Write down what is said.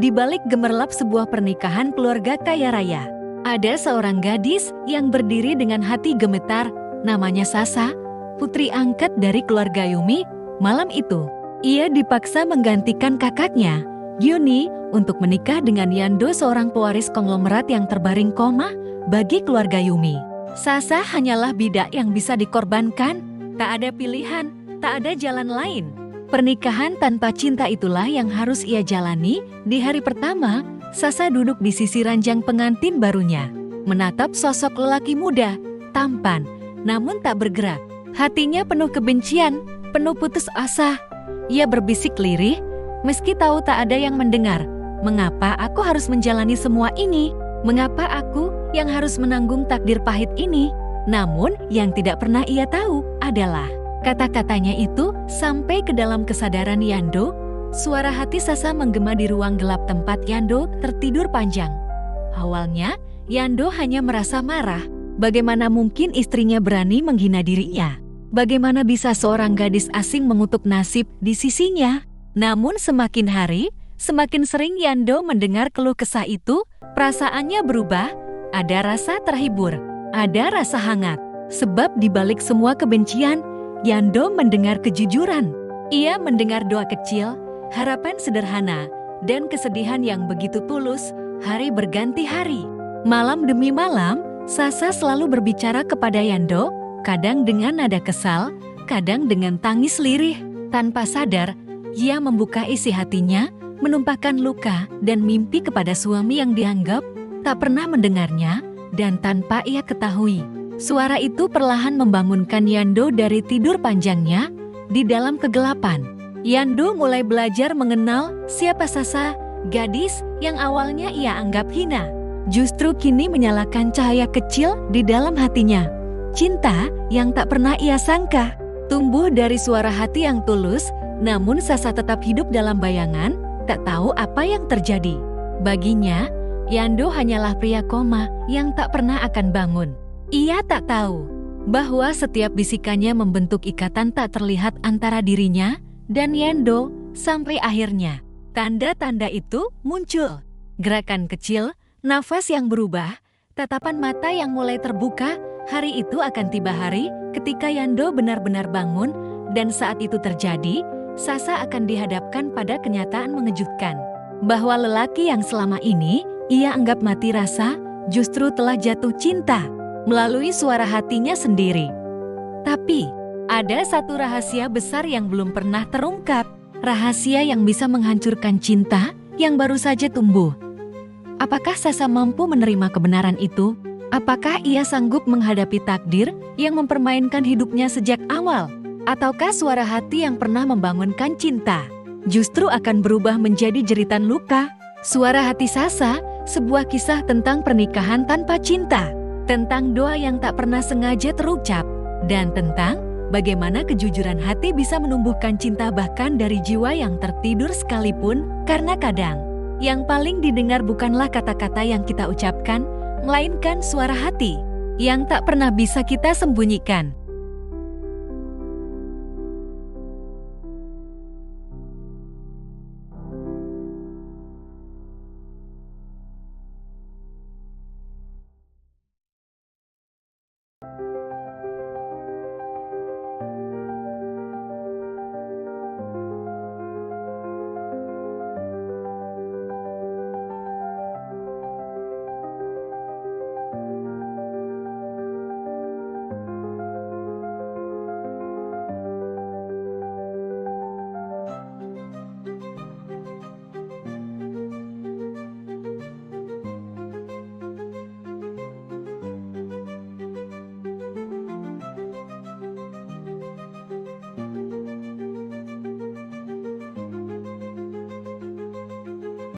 Di balik gemerlap sebuah pernikahan keluarga kaya raya, ada seorang gadis yang berdiri dengan hati gemetar, namanya Sasa, putri angkat dari keluarga Yumi. Malam itu, ia dipaksa menggantikan kakaknya, Gyuni, untuk menikah dengan Yando, seorang pewaris konglomerat yang terbaring koma bagi keluarga Yumi. Sasa hanyalah bidak yang bisa dikorbankan, tak ada pilihan, tak ada jalan lain. Pernikahan tanpa cinta itulah yang harus ia jalani. Di hari pertama, Sasa duduk di sisi ranjang pengantin barunya, menatap sosok lelaki muda, tampan, namun tak bergerak. Hatinya penuh kebencian, penuh putus asa. Ia berbisik lirih, meski tahu tak ada yang mendengar. Mengapa aku harus menjalani semua ini? Mengapa aku yang harus menanggung takdir pahit ini? Namun, yang tidak pernah ia tahu adalah kata-katanya itu sampai ke dalam kesadaran Yando. Suara hati Sasa menggema di ruang gelap tempat Yando tertidur panjang. Awalnya, Yando hanya merasa marah. Bagaimana mungkin istrinya berani menghina dirinya? Bagaimana bisa seorang gadis asing mengutuk nasib di sisinya? Namun semakin hari, semakin sering Yando mendengar keluh kesah itu, perasaannya berubah. Ada rasa terhibur, ada rasa hangat. Sebab di balik semua kebencian, Yando mendengar kejujuran. Ia mendengar doa kecil, harapan sederhana, dan kesedihan yang begitu tulus. Hari berganti hari, malam demi malam, Sasa selalu berbicara kepada Yando, kadang dengan nada kesal, kadang dengan tangis lirih. Tanpa sadar, ia membuka isi hatinya, menumpahkan luka dan mimpi kepada suami yang dianggap tak pernah mendengarnya, dan tanpa ia ketahui. Suara itu perlahan membangunkan Yando dari tidur panjangnya. Di dalam kegelapan, Yando mulai belajar mengenal siapa Sasa, gadis yang awalnya ia anggap hina. Justru kini menyalakan cahaya kecil di dalam hatinya. Cinta yang tak pernah ia sangka, tumbuh dari suara hati yang tulus. Namun Sasa tetap hidup dalam bayangan, tak tahu apa yang terjadi. Baginya, Yando hanyalah pria koma yang tak pernah akan bangun. Ia tak tahu bahwa setiap bisikannya membentuk ikatan tak terlihat antara dirinya dan Yando, sampai akhirnya tanda-tanda itu muncul. Gerakan kecil, nafas yang berubah, tatapan mata yang mulai terbuka. Hari itu akan tiba hari ketika Yando benar-benar bangun, dan saat itu terjadi, Sasa akan dihadapkan pada kenyataan mengejutkan. Bahwa lelaki yang selama ini ia anggap mati rasa, justru telah jatuh cinta melalui suara hatinya sendiri. Tapi, ada satu rahasia besar yang belum pernah terungkap. Rahasia yang bisa menghancurkan cinta yang baru saja tumbuh. Apakah Sasa mampu menerima kebenaran itu? Apakah ia sanggup menghadapi takdir yang mempermainkan hidupnya sejak awal? Ataukah suara hati yang pernah membangunkan cinta justru akan berubah menjadi jeritan luka? Suara hati Sasa, sebuah kisah tentang pernikahan tanpa cinta, tentang doa yang tak pernah sengaja terucap, dan tentang bagaimana kejujuran hati bisa menumbuhkan cinta bahkan dari jiwa yang tertidur sekalipun. Karena kadang, yang paling didengar bukanlah kata-kata yang kita ucapkan, melainkan suara hati yang tak pernah bisa kita sembunyikan.